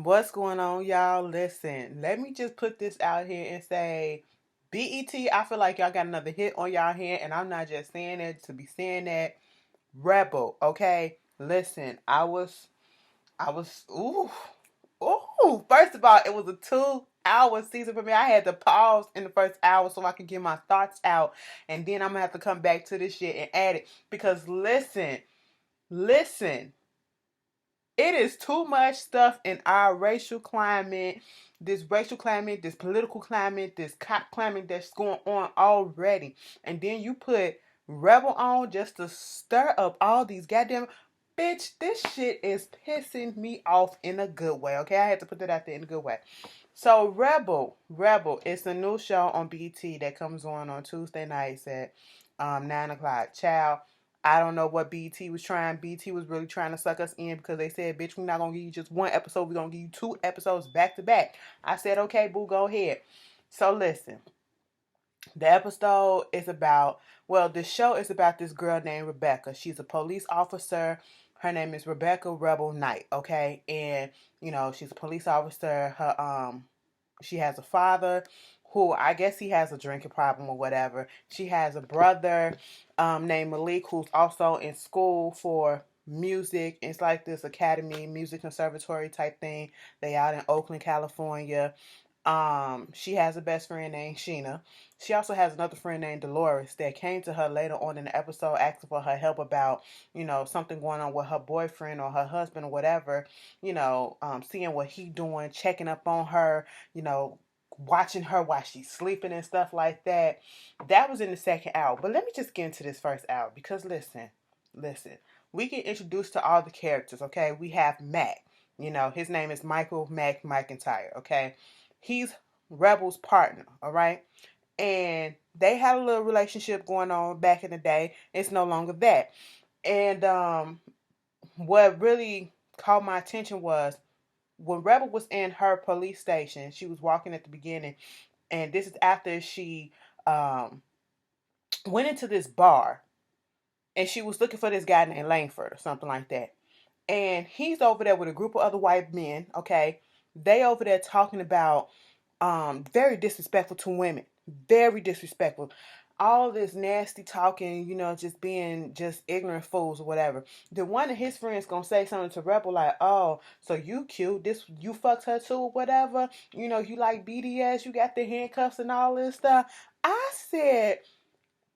What's going on, y'all? Listen, let me just put this out here and say, BET, I feel like y'all got another hit on y'all hand, and I'm not just saying it to be saying that. Rebel, okay? Listen, ooh, ooh. First of all, it was a 2 hour season for me. I had to pause in the first hour so I could get my thoughts out, and then I'm gonna have to come back to this shit and add it because listen. It is too much stuff in our racial climate, this political climate, this cop climate that's going on already. And then you put Rebel on just to stir up all these goddamn. Bitch, this shit is pissing me off in a good way, okay? I had to put that out there in a good way. So, Rebel, it's a new show on BT that comes on Tuesday nights at 9 o'clock. Child, I don't know what BT was trying. BT was really trying to suck us in because they said, bitch, we're not going to give you just one episode. We're going to give you 2 episodes back to back. I said, okay, boo, go ahead. So listen, the episode is about, the show is about this girl named Rebecca. She's a police officer. Her name is Rebecca Rebel Knight, okay? And, she's a police officer. She has a father who I guess he has a drinking problem or whatever. She has a brother named Malik who's also in school for music. It's like this academy, music conservatory type thing. They out in Oakland, California. She has a best friend named Sheena. She also has another friend named Dolores that came to her later on in the episode asking for her help about, something going on with her boyfriend or her husband or whatever, seeing what he doing, checking up on her, you know, watching her while she's sleeping and stuff like that. That was in the second hour. But let me just get into this first hour because listen. We get introduced to all the characters, okay? We have Mac. His name is Michael Mac McIntyre, okay? He's Rebel's partner, all right? And they had a little relationship going on back in the day. It's no longer that. And what really caught my attention was when Rebel was in her police station, she was walking at the beginning, and this is after she um, went into this bar, and she was looking for this guy named Langford or something like that. And he's over there with a group of other white men, okay? They over there talking about very disrespectful to women. Very disrespectful. All this nasty talking, just being just ignorant fools or whatever. Then one of his friends gonna say something to Rebel like, "Oh, so you cute? This you fucked her too or whatever? You like BDS? You got the handcuffs and all this stuff." I said,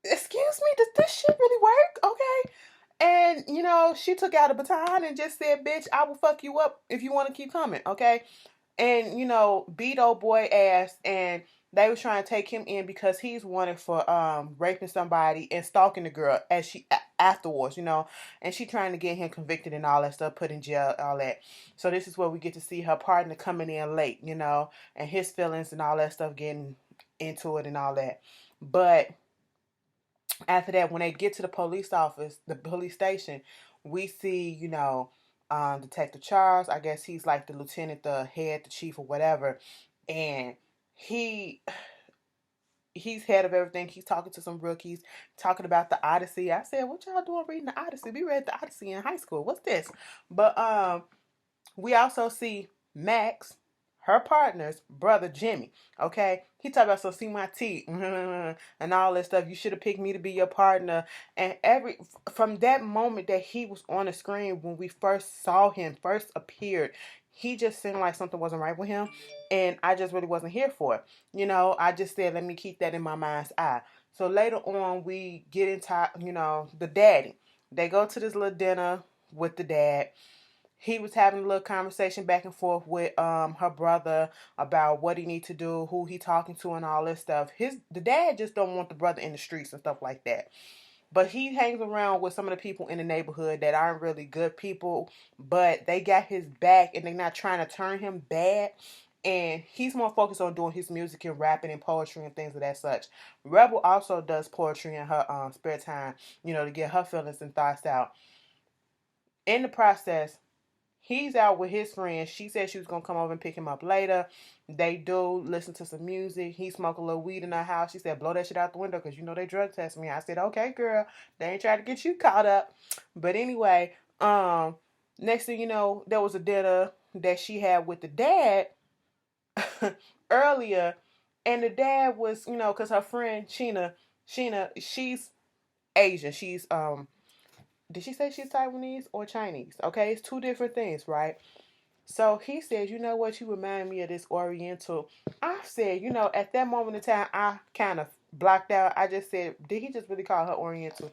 "Excuse me, does this shit really work? Okay." And she took out a baton and just said, "Bitch, I will fuck you up if you want to keep coming." Okay. And beat old boy ass, and they was trying to take him in because he's wanted for raping somebody and stalking the girl as she afterwards, and she trying to get him convicted and all that stuff, put in jail, all that. So this is where we get to see her partner coming in late, and his feelings and all that stuff, getting into it and all that. But after that, when they get to the police station, we see, Detective Charles. I guess he's like the lieutenant, the head, the chief, or whatever. And he he's head of everything. He's talking to some rookies, talking about the Odyssey. I said, "What y'all doing reading the Odyssey? We read the Odyssey in high school. What's this?" But we also see Max, her partner's brother Jimmy. Okay, he talked about, "So see my teeth," and all this stuff. "You should have picked me to be your partner." And from that moment that he was on the screen when we first saw him, first appeared, he just seemed like something wasn't right with him, and I just really wasn't here for it. I just said, let me keep that in my mind's eye. So later on, we get into the daddy. They go to this little dinner with the dad. He was having a little conversation back and forth with her brother about what he need to do, who he talking to, and all this stuff. The dad just don't want the brother in the streets and stuff like that. But he hangs around with some of the people in the neighborhood that aren't really good people, but they got his back and they're not trying to turn him bad. And he's more focused on doing his music and rapping and poetry and things of that such. Rebel also does poetry in her spare time, to get her feelings and thoughts out. In the process, he's out with his friends. She said she was going to come over and pick him up later. They do listen to some music. He smoked a little weed in her house. She said, "Blow that shit out the window because they drug test me." I said, "Okay, girl. They ain't trying to get you caught up." But anyway, next thing you know, there was a dinner. that she had with the dad earlier, and the dad was, because her friend Sheena, she's Asian. She's did she say she's Taiwanese or Chinese? Okay, it's two different things, right? So he said, you know what, you remind me of this Oriental. I said, at that moment in time, I kind of blocked out. I just said, did he just really call her Oriental?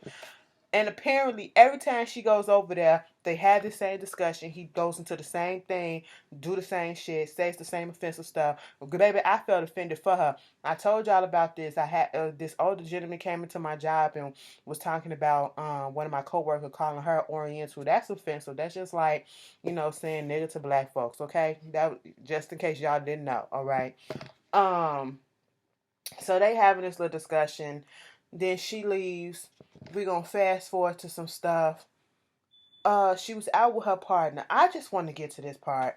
And apparently, every time she goes over there, they have the same discussion. He goes into the same thing, do the same shit, says the same offensive stuff. Baby, I felt offended for her. I told y'all about this. I had this older gentleman came into my job and was talking about one of my coworkers calling her Oriental. That's offensive. That's just like, saying nigga to black folks. Okay, that just in case y'all didn't know. All right. Um. So they having this little discussion. Then she leaves. We're gonna fast forward to some stuff. She was out with her partner. I just want to get to this part.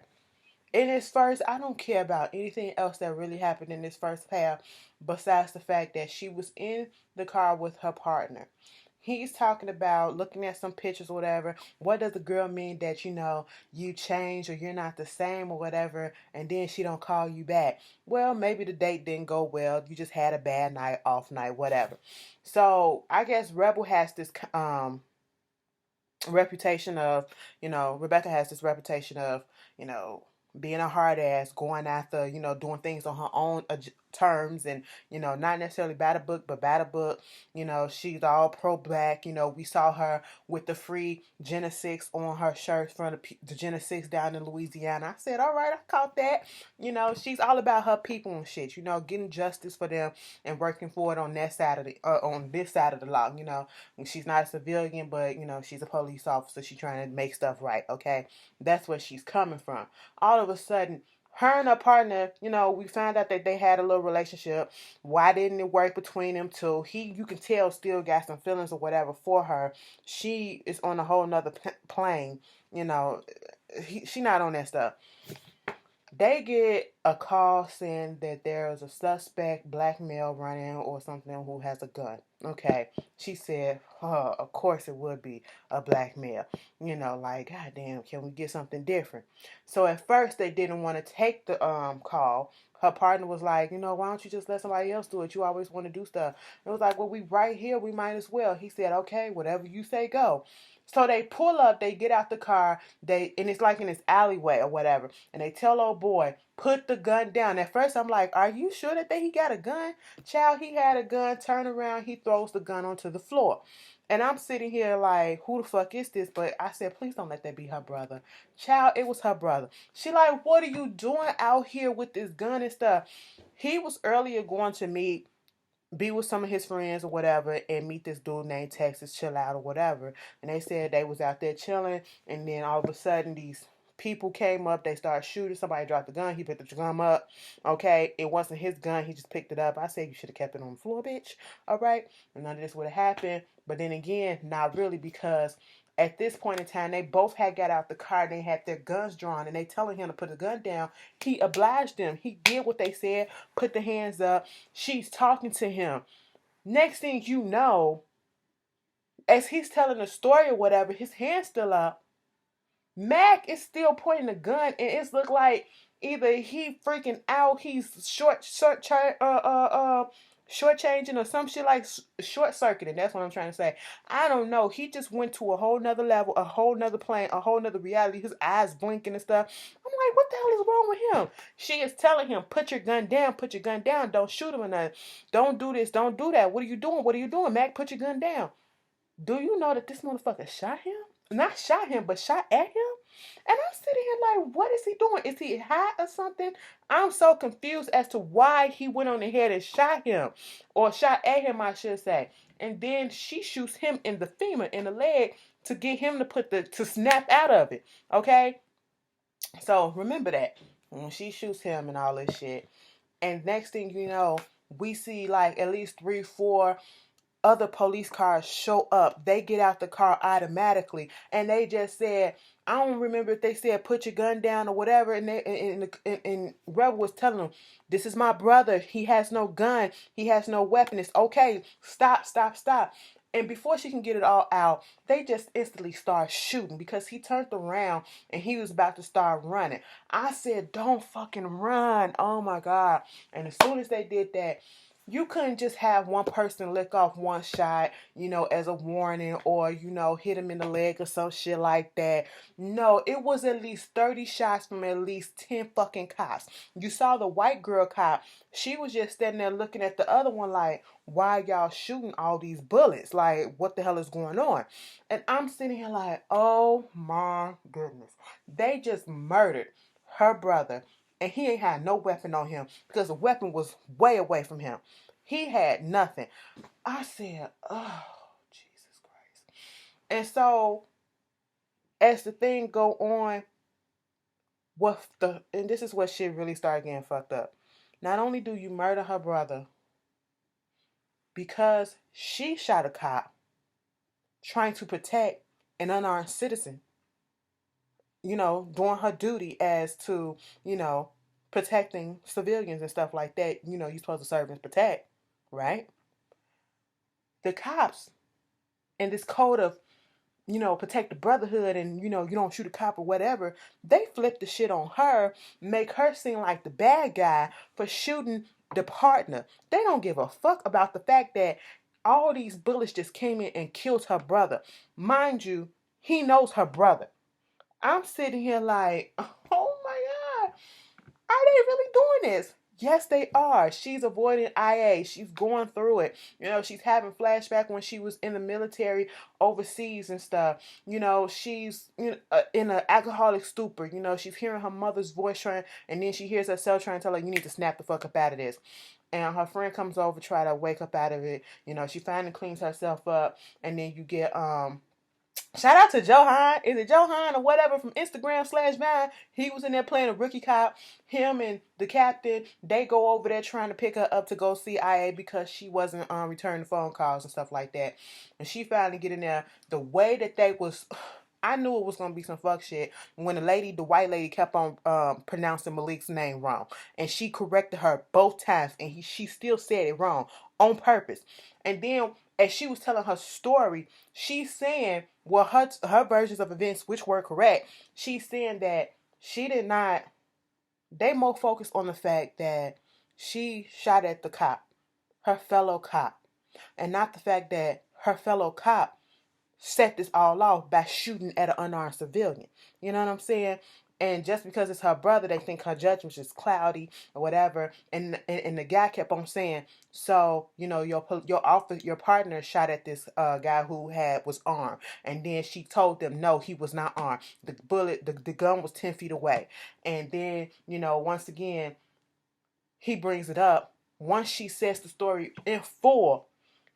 In this first, I don't care about anything else that really happened in this first half, besides the fact that she was in the car with her partner. He's talking about looking at some pictures or whatever. What does the girl mean that, you change or you're not the same or whatever, and then she don't call you back? Well, maybe the date didn't go well. You just had a bad night, off night, whatever. So I guess Rebel has this reputation of, Rebecca has this reputation of, you know, being a hard ass, going after, doing things on her own terms, and, not necessarily by the book, but by the book. She's all pro black. We saw her with the free Genesis on her shirt from the Genesis down in Louisiana. I said, all right, I caught that. She's all about her people and shit, getting justice for them and working for it on that side of on this side of the law. She's not a civilian, but, she's a police officer. She's trying to make stuff right, okay? That's where she's coming from. All of a sudden, her and her partner, we found out that they had a little relationship. Why didn't it work between them two? You can tell, still got some feelings or whatever for her. She is on a whole nother plane. She not on that stuff. They get a call saying that there is a suspect, black male running or something, who has a gun. Okay. She said, of course it would be a black male. Like, goddamn, can we get something different? So at first they didn't want to take the call. Her partner was like, why don't you just let somebody else do it? You always want to do stuff. It was like, well, we right here. We might as well. He said, okay, whatever you say, go. So they pull up, they get out the car, and it's like in this alleyway or whatever, and they tell old boy, put the gun down. At first I'm like, are you sure that he got a gun? Child, he had a gun. Turn around, he throws the gun onto the floor. And I'm sitting here like, who the fuck is this? But I said, please don't let that be her brother. Child, it was her brother. She like, what are you doing out here with this gun and stuff? He was earlier going to be with some of his friends or whatever and meet this dude named Texas, chill out or whatever. And they said they was out there chilling, and then all of a sudden these people came up, they started shooting. Somebody dropped the gun, he picked the gun up. Okay, it wasn't his gun, he just picked it up. I said, you should have kept it on the floor, bitch. All right, and none of this would have happened. But then again, not really, because at this point in time, they both had got out the car. They had their guns drawn, and they telling him to put the gun down. He obliged them. He did what they said, put the hands up. She's talking to him. Next thing you know, as he's telling the story or whatever, his hand's still up. Mac is still pointing the gun, and it's look like either he freaking out, he's short changing or some shit, like short circuiting. That's what I'm trying to say. I don't know. He just went to a whole nother level, a whole nother plane, a whole nother reality. His eyes blinking and stuff. I'm like, what the hell is wrong with him? She is telling him, put your gun down, put your gun down. Don't shoot him or nothing. Don't do this, don't do that. What are you doing? What are you doing, Mac? Put your gun down. Do you know that this motherfucker shot him? Not shot him, but shot at him? And I'm sitting here like, what is he doing? Is he high or something? I'm so confused as to why he went on ahead and shot him. Or shot at him, I should say. And then she shoots him in the femur, in the leg, to get him to snap out of it. Okay? So remember that. When she shoots him and all this shit. And next thing you know, we see like at least 3-4 other police cars show up. They get out the car automatically, and they just said, I don't remember if they said put your gun down or whatever. And Rebel was telling them, this is my brother. He has no gun. He has no weapon. It's okay. Stop. And before she can get it all out, they just instantly start shooting because he turned around and he was about to start running. I said, don't fucking run. Oh my God. And as soon as they did that, you couldn't just have one person lick off one shot, as a warning, or, hit him in the leg or some shit like that. No, it was at least 30 shots from at least 10 fucking cops. You saw the white girl cop. She was just standing there looking at the other one like, why y'all shooting all these bullets? Like, what the hell is going on? And I'm sitting here like, oh my goodness. They just murdered her brother. And he ain't had no weapon on him because the weapon was way away from him. He had nothing. I said, oh, Jesus Christ. And so, as the thing go on, and this is what shit really started getting fucked up. Not only do you murder her brother because she shot a cop trying to protect an unarmed citizen, doing her duty as to, protecting civilians and stuff like that. You're supposed to serve and protect, right? The cops and this code of, protect the brotherhood and, you don't shoot a cop or whatever, they flip the shit on her, make her seem like the bad guy for shooting the partner. They don't give a fuck about the fact that all these bullets just came in and killed her brother. Mind you, he knows her brother. I'm sitting here like, oh my God, are they really doing this? Yes, they are. She's avoiding IA. She's going through it. She's having flashback when she was in the military overseas and stuff. She's in an alcoholic stupor. She's hearing her mother's voice and then she hears herself trying to tell her, you need to snap the fuck up out of this. And her friend comes over, try to wake up out of it. She finally cleans herself up, and then you get shout out to Johan. Is it Johan or whatever from Instagram/Vine? He was in there playing a rookie cop. Him and the captain, they go over there trying to pick her up to go see IA because she wasn't returning phone calls and stuff like that. And she finally get in there. The way that they was, I knew it was gonna be some fuck shit when the white lady kept on pronouncing Malik's name wrong, and she corrected her both times, and she still said it wrong on purpose. And then as she was telling her story, she's saying, well, her versions of events, which were correct, she's saying that she did not. They more focused on the fact that she shot at the cop, her fellow cop, and not the fact that her fellow cop set this all off by shooting at an unarmed civilian. You know what I'm saying? And just because it's her brother, they think her judgment is cloudy or whatever. And the guy kept on saying, so your partner shot at this guy who was armed, and then she told them no, he was not armed. The gun was 10 feet away. And then once again, he brings it up. Once she says the story in full,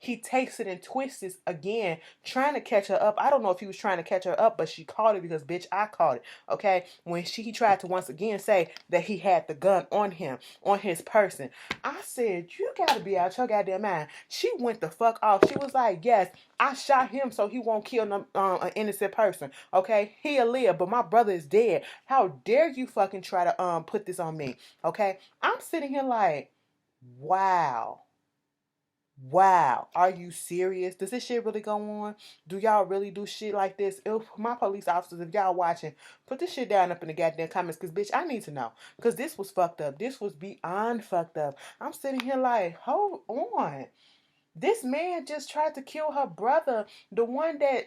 he takes it and twists it again, trying to catch her up. I don't know if he was trying to catch her up, but she caught it because, bitch, I caught it. Okay? When he tried to once again say that he had the gun on him, on his person. I said, you gotta be out your goddamn mind. She went the fuck off. She was like, yes, I shot him so he won't kill an innocent person. Okay? He'll live, but my brother is dead. How dare you fucking try to put this on me? Okay? I'm sitting here like, wow. Wow, are you serious? Does this shit really go on? Do y'all really do shit like this? If my police officers, if y'all watching, put this shit down up in the goddamn comments, because bitch, I need to know. Because this was fucked up. This was beyond fucked up. I'm sitting here like, hold on. This man just tried to kill her brother, the one that,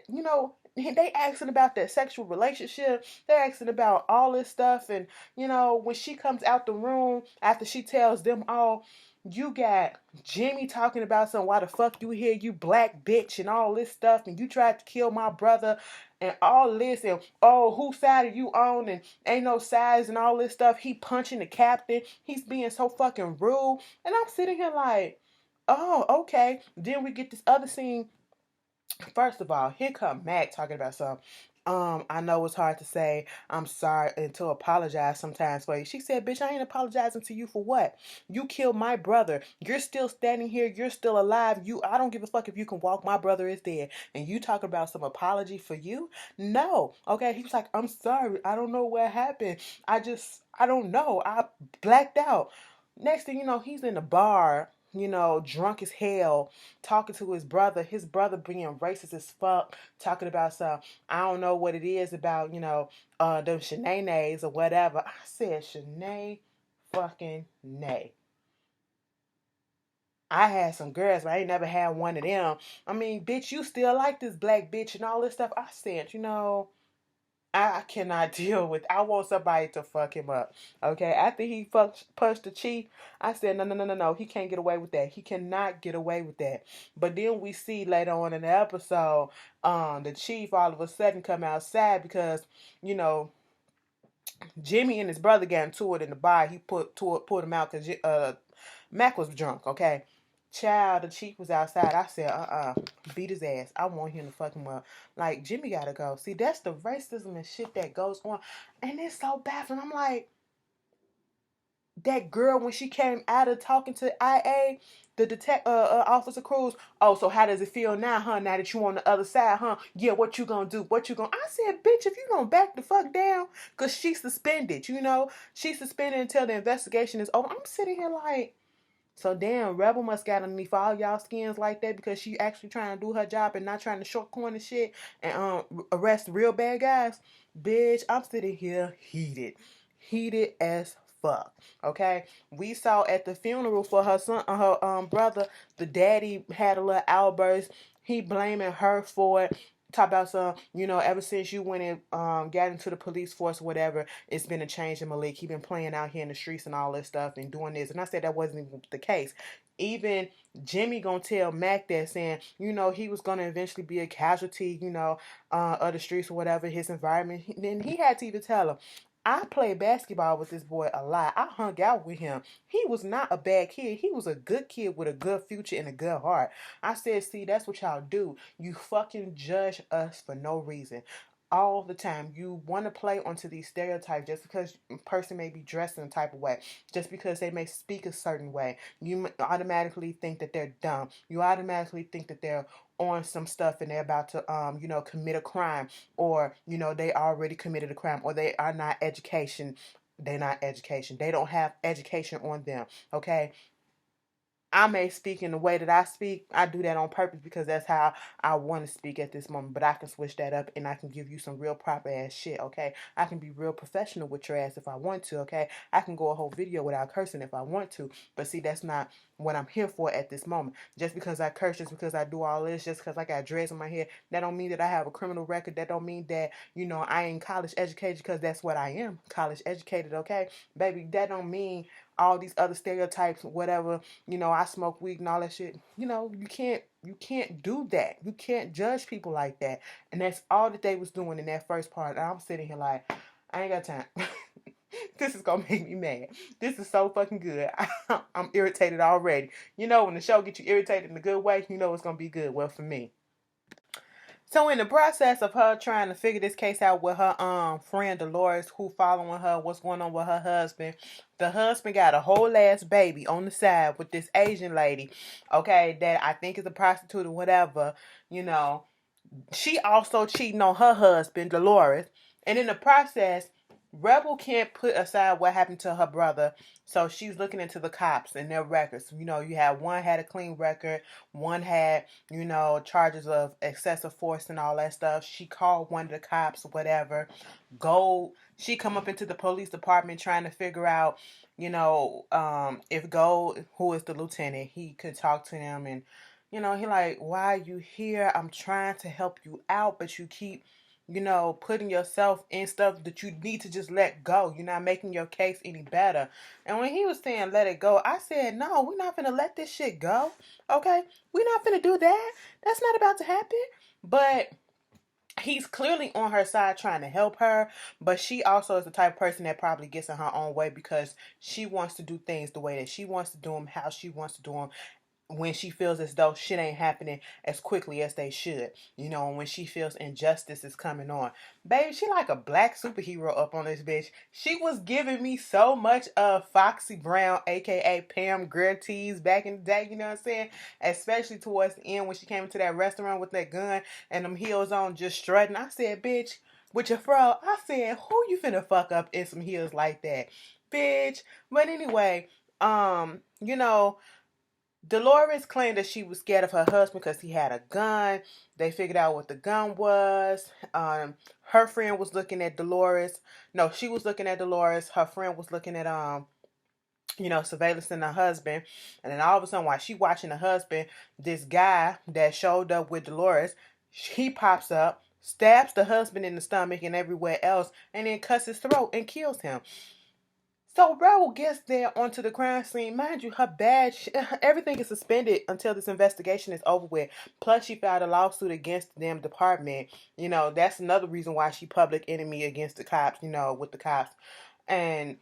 they asking about that sexual relationship. They're asking about all this stuff. And, when she comes out the room after she tells them all, you got Jimmy talking about some, why the fuck you here, you black bitch, and all this stuff, and you tried to kill my brother, and all this, and oh, whose side are you on, and ain't no sides, and all this stuff. He punching the captain. He's being so fucking rude. And I'm sitting here like, oh, okay. Then we get this other scene. First of all, here come Mac talking about something. I know it's hard to say I'm sorry and to apologize sometimes for you. She said, bitch, I ain't apologizing to you for what? You killed my brother. You're still standing here. You're still alive. I don't give a fuck if you can walk. My brother is dead. And you talk about some apology for you? No. Okay. He was like, I'm sorry. I don't know what happened. I don't know. I blacked out. Next thing you know, he's in the bar drunk as hell, talking to his brother being racist as fuck, talking about some, I don't know what it is about, them Shanae or whatever. I said, Shanae fucking nay. I had some girls, but I ain't never had one of them. I mean, bitch, you still like this black bitch and all this stuff. I said, I cannot deal with. I want somebody to fuck him up. Okay, after he punched the chief, I said no, no, no, no, no. He can't get away with that. He cannot get away with that. But then we see later on in the episode, the chief all of a sudden come outside because you know Jimmy and his brother got into it in the bar. He pulled him out because Mac was drunk. Okay. Child, the chief was outside. I said, beat his ass. I want him to fuck him up. Like, Jimmy gotta go. See, that's the racism and shit that goes on. And it's so baffling. I'm like, that girl, when she came out of talking to IA, the Officer Cruz, oh, so how does it feel now, huh? Now that you on the other side, huh? Yeah, what you gonna do? What you gonna... I said, bitch, if you gonna back the fuck down, because she's suspended, She's suspended until the investigation is over. I'm sitting here like, so damn, Rebel must got underneath all y'all skins like that because she actually trying to do her job and not trying to short corner shit and arrest real bad guys. Bitch, I'm sitting here heated as fuck. Okay, we saw at the funeral for her son, her brother, the daddy had a little outburst. He blaming her for it. Talk about some, ever since you went and got into the police force or whatever, it's been a change in Malik. He been playing out here in the streets and all this stuff and doing this. And I said that wasn't even the case. Even Jimmy gonna tell Mac that saying, he was gonna eventually be a casualty, of the streets or whatever, his environment. Then he had to even tell him, I played basketball with this boy a lot. I hung out with him. He was not a bad kid. He was a good kid with a good future and a good heart. I said, see, that's what y'all do. You fucking judge us for no reason. All the time. You want to play onto these stereotypes just because a person may be dressed in a type of way, just because they may speak a certain way. You automatically think that they're dumb. You automatically think that they're on some stuff and they're about to commit a crime, or they already committed a crime, or they are not education. They're not education. They don't have education on them. Okay, I may speak in the way that I speak. I do that on purpose because that's how I want to speak at this moment. But I can switch that up and I can give you some real proper ass shit, okay? I can be real professional with your ass if I want to, okay? I can go a whole video without cursing if I want to. But see, that's not what I'm here for at this moment. Just because I curse, just because I do all this, just because I got dreads in my hair, that don't mean that I have a criminal record. That don't mean that, I ain't college educated, because that's what I am. College educated, okay? Baby, that don't mean all these other stereotypes, whatever, I smoke weed and all that shit. You can't do that. You can't judge people like that. And that's all that they was doing in that first part. And I'm sitting here like, I ain't got time. This is gonna make me mad. This is so fucking good. I'm irritated already. When the show gets you irritated in a good way, it's gonna be good. Well, for me. So in the process of her trying to figure this case out with her friend Dolores, who following her, what's going on with her husband, the husband got a whole ass baby on the side with this Asian lady, okay, that I think is a prostitute or whatever, you know. She also cheating on her husband, Dolores. And in the process, Rebel can't put aside what happened to her brother. So she's looking into the cops and their records. You had one had a clean record, one had, charges of excessive force and all that stuff. She called one of the cops, whatever. Gold, she come up into the police department trying to figure out, if Gold, who is the lieutenant, he could talk to them and he like, why are you here? I'm trying to help you out, but you keep, putting yourself in stuff that you need to just let go. You're not making your case any better. And when he was saying let it go, I said, no, we're not gonna let this shit go. Okay? We're not gonna do that. That's not about to happen. But he's clearly on her side trying to help her, but she also is the type of person that probably gets in her own way because she wants to do things the way that she wants to do them, how she wants to do them, when she feels as though shit ain't happening as quickly as they should, and when she feels injustice is coming on. Baby, she like a black superhero up on this bitch. She was giving me so much of Foxy Brown, aka Pam Grier tease back in the day, you know what I'm saying? Especially towards the end when she came into that restaurant with that gun and them heels on just strutting. I said, bitch, with your fro, I said, who you finna fuck up in some heels like that? Bitch. But anyway, you know, Dolores claimed that she was scared of her husband because he had a gun. They figured out what the gun was. Her friend was looking at Dolores. No, she was looking at Dolores. Her friend was looking at surveillance in her husband. And then all of a sudden, while she watching the husband, this guy that showed up with Dolores, he pops up, stabs the husband in the stomach and everywhere else, and then cuts his throat and kills him. So Rebel gets there onto the crime scene. Mind you, her badge, everything is suspended until this investigation is over with. Plus, she filed a lawsuit against them department. That's another reason why she public enemy against the cops, with the cops. And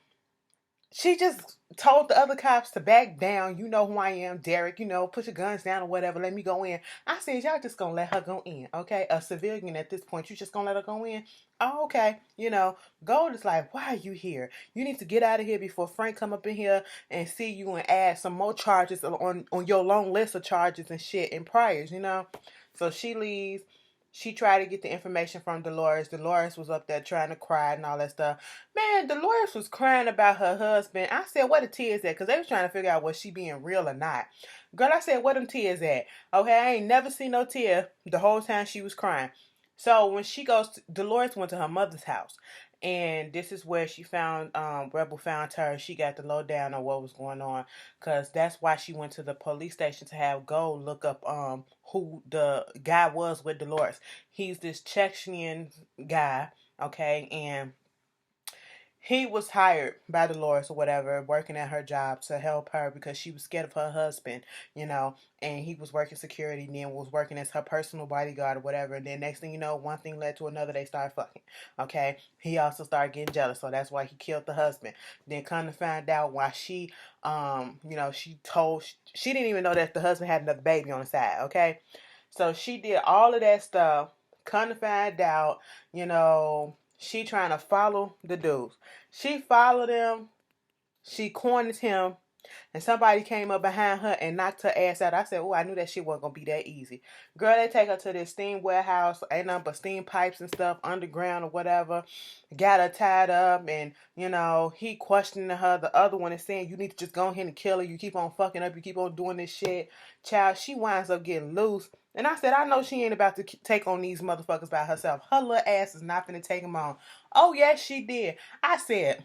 she just told the other cops to back down. You know who I am, Derek. Put your guns down or whatever. Let me go in. I said, y'all just gonna let her go in, okay? A civilian at this point. You just gonna let her go in? Oh, okay. Gold is like, why are you here? You need to get out of here before Frank come up in here and see you and add some more charges on your long list of charges and shit and priors, So she leaves. She tried to get the information from Dolores. Dolores was up there trying to cry and all that stuff. Man, Dolores was crying about her husband. I said, where the tears at? Because they was trying to figure out was she being real or not. Girl, I said, where them tears at? Okay, I ain't never seen no tear the whole time she was crying. So when Dolores went to her mother's house. And this is where she found, Rebel found her. She got the lowdown on what was going on. Because that's why she went to the police station to have Gold look up who the guy was with Dolores. He's this Chechen guy, okay? And he was hired by Dolores or whatever, working at her job to help her because she was scared of her husband, and he was working security and then was working as her personal bodyguard or whatever. And then next thing you know, one thing led to another, they started fucking. Okay. He also started getting jealous, so that's why he killed the husband. Then come to find out why she she didn't even know that the husband had another baby on the side, okay? So she did all of that stuff. Come to find out, she trying to follow the dudes. She followed him. She cornered him. And somebody came up behind her and knocked her ass out. I said, oh, I knew that shit wasn't going to be that easy. Girl, they take her to this steam warehouse. Ain't nothing but steam pipes and stuff underground or whatever. Got her tied up and, he questioning her. The other one is saying, you need to just go ahead and kill her. You keep on fucking up. You keep on doing this shit. Child, she winds up getting loose. And I said, I know she ain't about to take on these motherfuckers by herself. Her little ass is not going to take them on. Oh, yes, she did. I said,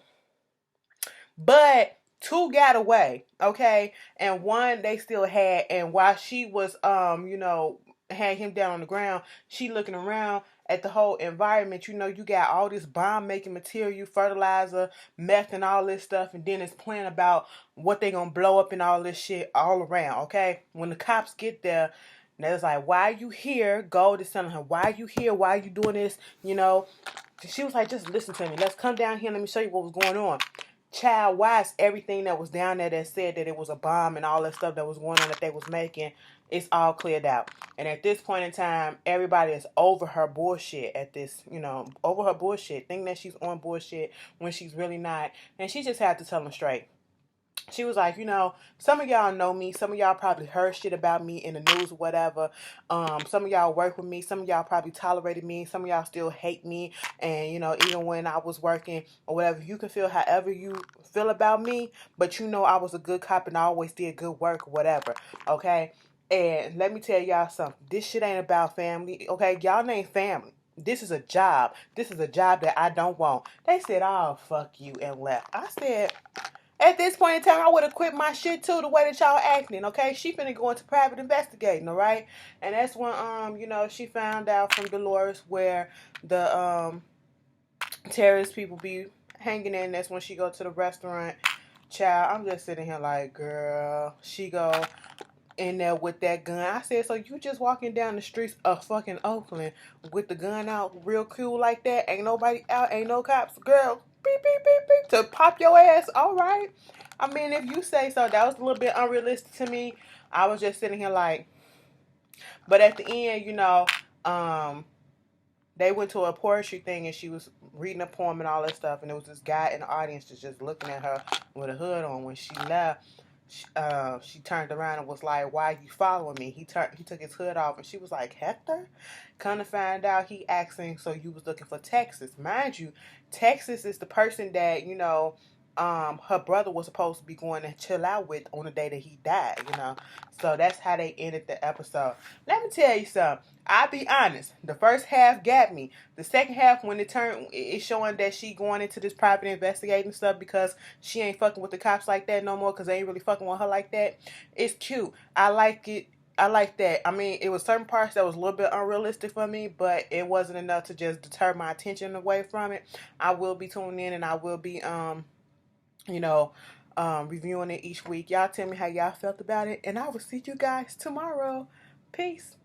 but two got away, okay? And one they still had, and while she was had him down on the ground, she looking around at the whole environment. You got all this bomb making material, fertilizer, meth and all this stuff, and then it's playing about what they gonna blow up and all this shit all around, okay? When the cops get there, they're like, why are you here? Gold is telling her, why are you here? Why are you doing this? She was like, just listen to me. Let's come down here. Let me show you what was going on. Child, why is everything that was down there that said that it was a bomb and all that stuff that was going on that they was making, it's all cleared out. And at this point in time, everybody is over her bullshit at this, over her bullshit, thinking that she's on bullshit when she's really not. And she just had to tell them straight. She was like, some of y'all know me. Some of y'all probably heard shit about me in the news or whatever. Some of y'all work with me. Some of y'all probably tolerated me. Some of y'all still hate me. And, even when I was working or whatever, you can feel however you feel about me. But I was a good cop and I always did good work or whatever. Okay? And let me tell y'all something. This shit ain't about family. Okay? Y'all ain't family. This is a job. This is a job that I don't want. They said, oh, fuck you, and left. I said, at this point in time, I would have quit my shit too, the way that y'all acting, okay? She finna go into private investigating, all right? And that's when, she found out from Dolores where the terrorist people be hanging in. That's when she go to the restaurant. Child, I'm just sitting here like, girl, she go in there with that gun. I said, so you just walking down the streets of fucking Oakland with the gun out real cool like that? Ain't nobody out, ain't no cops. Girl, beep, beep, beep, beep, to pop your ass. All right. I mean, if you say so. That was a little bit unrealistic to me. I was just sitting here like, but at the end, they went to a poetry thing and she was reading a poem and all that stuff. And there was this guy in the audience just looking at her with a hood on. When she left, she turned around and was like, why are you following me? He took his hood off and she was like, Hector? Come to find out, he asking, so you was looking for Texas. Mind you, Texas is the person that, her brother was supposed to be going to chill out with on the day that he died, you know. So that's how they ended the episode. Let me tell you something. I'll be honest. The first half got me. The second half, when it turned, it's showing that she going into this private investigating stuff because she ain't fucking with the cops like that no more because they ain't really fucking with her like that. It's cute. I like it. I like that. I mean, it was certain parts that was a little bit unrealistic for me, but it wasn't enough to just deter my attention away from it. I will be tuning in and I will be you know, reviewing it each week. Y'all tell me how y'all felt about it, and I will see you guys tomorrow. Peace.